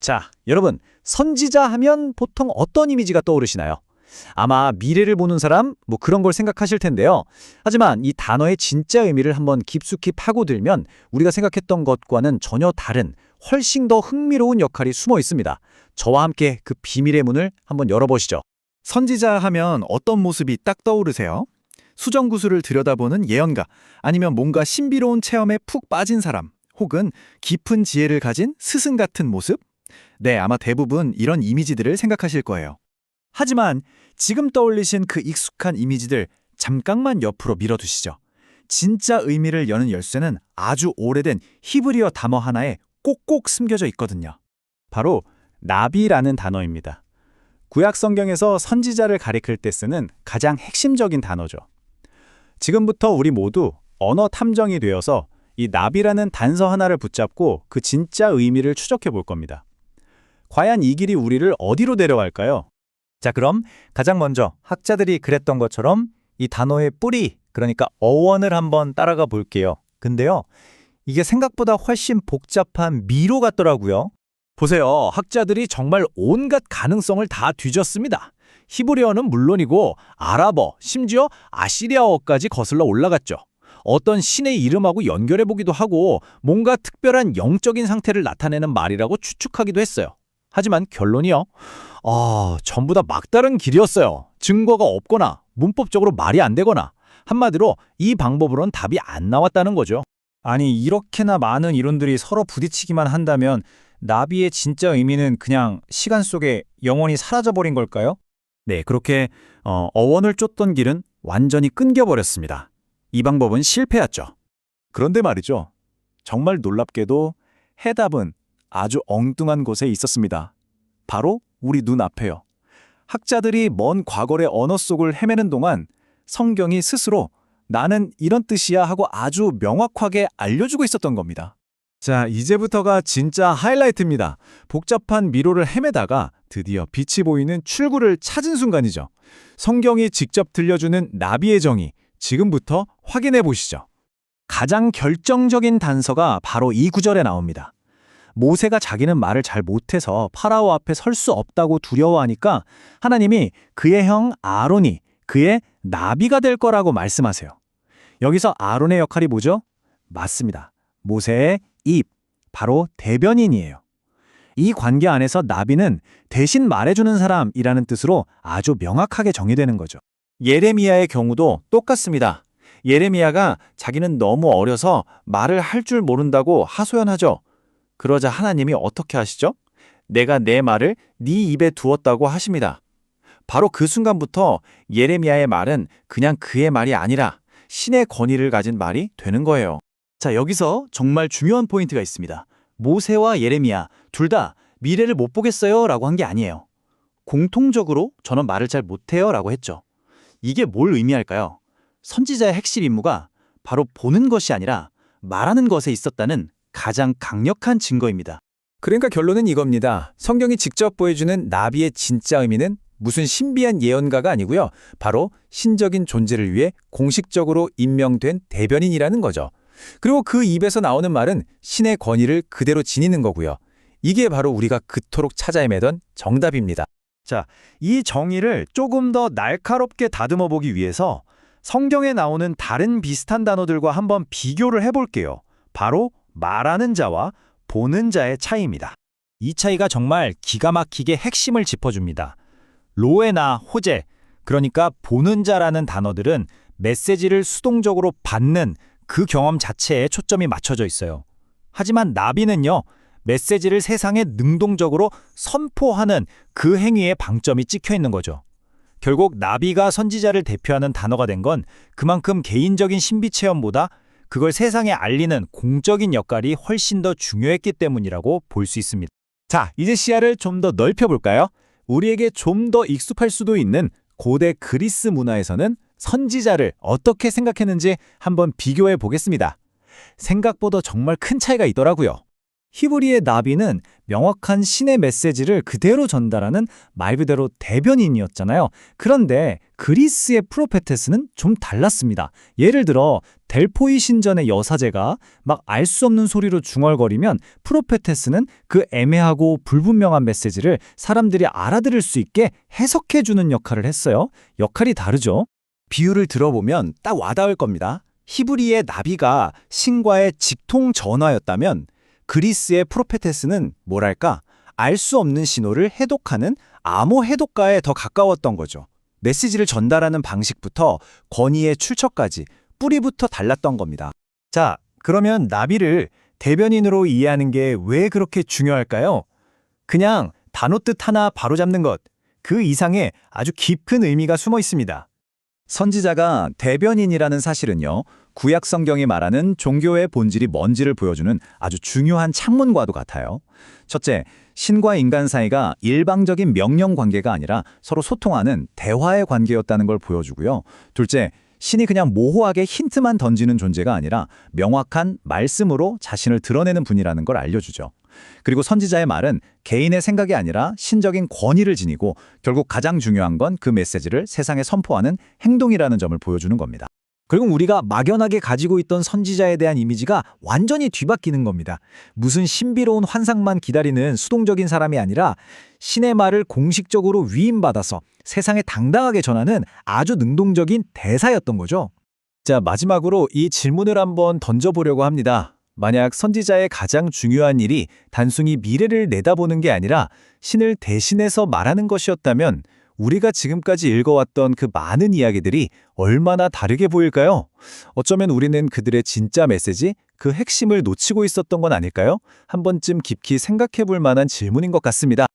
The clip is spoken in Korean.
자, 여러분, 선지자 하면 보통 어떤 이미지가 떠오르시나요? 아마 미래를 보는 사람, 뭐 그런 걸 생각하실 텐데요. 하지만 이 단어의 진짜 의미를 한번 깊숙이 파고들면 우리가 생각했던 것과는 전혀 다른 훨씬 더 흥미로운 역할이 숨어 있습니다. 저와 함께 그 비밀의 문을 한번 열어보시죠. 선지자 하면 어떤 모습이 딱 떠오르세요? 수정구슬을 들여다보는 예언가, 아니면 뭔가 신비로운 체험에 푹 빠진 사람, 혹은 깊은 지혜를 가진 스승 같은 모습? 네, 아마 대부분 이런 이미지들을 생각하실 거예요. 하지만 지금 떠올리신 그 익숙한 이미지들 잠깐만 옆으로 밀어두시죠. 진짜 의미를 여는 열쇠는 아주 오래된 히브리어 단어 하나에 꼭꼭 숨겨져 있거든요. 바로 나비라는 단어입니다. 구약 성경에서 선지자를 가리킬 때 쓰는 가장 핵심적인 단어죠. 지금부터 우리 모두 언어 탐정이 되어서 이 나비라는 단서 하나를 붙잡고 그 진짜 의미를 추적해 볼 겁니다. 과연 이 길이 우리를 어디로 데려갈까요? 자, 그럼 가장 먼저 학자들이 그랬던 것처럼 이 단어의 뿌리, 그러니까 어원을 한번 따라가 볼게요. 근데요, 이게 생각보다 훨씬 복잡한 미로 같더라고요. 보세요. 학자들이 정말 온갖 가능성을 다 뒤졌습니다. 히브리어는 물론이고 아랍어, 심지어 아시리아어까지 거슬러 올라갔죠. 어떤 신의 이름하고 연결해보기도 하고 뭔가 특별한 영적인 상태를 나타내는 말이라고 추측하기도 했어요. 하지만 결론이요. 전부 다 막다른 길이었어요. 증거가 없거나 문법적으로 말이 안 되거나 한마디로 이 방법으론 답이 안 나왔다는 거죠. 아니, 이렇게나 많은 이론들이 서로 부딪히기만 한다면 나비의 진짜 의미는 그냥 시간 속에 영원히 사라져버린 걸까요? 네, 그렇게 어원을 쫓던 길은 완전히 끊겨버렸습니다. 이 방법은 실패했죠. 그런데 말이죠. 정말 놀랍게도 해답은 아주 엉뚱한 곳에 있었습니다. 바로 우리 눈앞에요. 학자들이 먼 과거의 언어 속을 헤매는 동안 성경이 스스로 나는 이런 뜻이야 하고 아주 명확하게 알려주고 있었던 겁니다. 자, 이제부터가 진짜 하이라이트입니다. 복잡한 미로를 헤매다가 드디어 빛이 보이는 출구를 찾은 순간이죠. 성경이 직접 들려주는 나비의 정의, 지금부터 확인해 보시죠. 가장 결정적인 단서가 바로 이 구절에 나옵니다. 모세가 자기는 말을 잘 못해서 파라오 앞에 설 수 없다고 두려워하니까 하나님이 그의 형 아론이 그의 나비가 될 거라고 말씀하세요. 여기서 아론의 역할이 뭐죠? 맞습니다. 모세의 입, 바로 대변인이에요. 이 관계 안에서 나비는 대신 말해주는 사람이라는 뜻으로 아주 명확하게 정의되는 거죠. 예레미야의 경우도 똑같습니다. 예레미야가 자기는 너무 어려서 말을 할 줄 모른다고 하소연하죠. 그러자 하나님이 어떻게 하시죠? 내가 내 말을 네 입에 두었다고 하십니다. 바로 그 순간부터 예레미야의 말은 그냥 그의 말이 아니라 신의 권위를 가진 말이 되는 거예요. 자, 여기서 정말 중요한 포인트가 있습니다. 모세와 예레미야 둘 다 미래를 못 보겠어요 라고 한 게 아니에요. 공통적으로 저는 말을 잘 못해요 라고 했죠. 이게 뭘 의미할까요? 선지자의 핵심 임무가 바로 보는 것이 아니라 말하는 것에 있었다는 가장 강력한 증거입니다. 그러니까 결론은 이겁니다. 성경이 직접 보여주는 나비의 진짜 의미는 무슨 신비한 예언가가 아니고요. 바로 신적인 존재를 위해 공식적으로 임명된 대변인이라는 거죠. 그리고 그 입에서 나오는 말은 신의 권위를 그대로 지니는 거고요. 이게 바로 우리가 그토록 찾아 헤매던 정답입니다. 자, 이 정의를 조금 더 날카롭게 다듬어 보기 위해서 성경에 나오는 다른 비슷한 단어들과 한번 비교를 해볼게요. 바로 말하는 자와 보는 자의 차이입니다. 이 차이가 정말 기가 막히게 핵심을 짚어줍니다. 로에나 호제, 그러니까 보는 자라는 단어들은 메시지를 수동적으로 받는 그 경험 자체에 초점이 맞춰져 있어요. 하지만 나비는요, 메시지를 세상에 능동적으로 선포하는 그 행위에 방점이 찍혀 있는 거죠. 결국 나비가 선지자를 대표하는 단어가 된 건 그만큼 개인적인 신비 체험보다 그걸 세상에 알리는 공적인 역할이 훨씬 더 중요했기 때문이라고 볼 수 있습니다. 자, 이제 시야를 좀 더 넓혀볼까요? 우리에게 좀 더 익숙할 수도 있는 고대 그리스 문화에서는 선지자를 어떻게 생각했는지 한번 비교해 보겠습니다. 생각보다 정말 큰 차이가 있더라고요. 히브리의 나비는 명확한 신의 메시지를 그대로 전달하는 말 그대로 대변인이었잖아요. 그런데 그리스의 프로페테스는 좀 달랐습니다. 예를 들어 델포이 신전의 여사제가 막 알 수 없는 소리로 중얼거리면 프로페테스는 그 애매하고 불분명한 메시지를 사람들이 알아들을 수 있게 해석해주는 역할을 했어요. 역할이 다르죠. 비유를 들어보면 딱 와닿을 겁니다. 히브리의 나비가 신과의 직통 전화였다면 그리스의 프로페테스는 뭐랄까 알 수 없는 신호를 해독하는 암호 해독가에 더 가까웠던 거죠. 메시지를 전달하는 방식부터 권위의 출처까지 뿌리부터 달랐던 겁니다. 자, 그러면 나비를 대변인으로 이해하는 게 왜 그렇게 중요할까요? 그냥 단어 뜻 하나 바로잡는 것, 그 이상에 아주 깊은 의미가 숨어 있습니다. 선지자가 대변인이라는 사실은요, 구약 성경이 말하는 종교의 본질이 뭔지를 보여주는 아주 중요한 창문과도 같아요. 첫째, 신과 인간 사이가 일방적인 명령 관계가 아니라 서로 소통하는 대화의 관계였다는 걸 보여주고요. 둘째, 신이 그냥 모호하게 힌트만 던지는 존재가 아니라 명확한 말씀으로 자신을 드러내는 분이라는 걸 알려주죠. 그리고 선지자의 말은 개인의 생각이 아니라 신적인 권위를 지니고 결국 가장 중요한 건 그 메시지를 세상에 선포하는 행동이라는 점을 보여주는 겁니다. 그리고 우리가 막연하게 가지고 있던 선지자에 대한 이미지가 완전히 뒤바뀌는 겁니다. 무슨 신비로운 환상만 기다리는 수동적인 사람이 아니라 신의 말을 공식적으로 위임받아서 세상에 당당하게 전하는 아주 능동적인 대사였던 거죠. 자, 마지막으로 이 질문을 한번 던져보려고 합니다. 만약 선지자의 가장 중요한 일이 단순히 미래를 내다보는 게 아니라 신을 대신해서 말하는 것이었다면 우리가 지금까지 읽어왔던 그 많은 이야기들이 얼마나 다르게 보일까요? 어쩌면 우리는 그들의 진짜 메시지, 그 핵심을 놓치고 있었던 건 아닐까요? 한 번쯤 깊이 생각해 볼 만한 질문인 것 같습니다.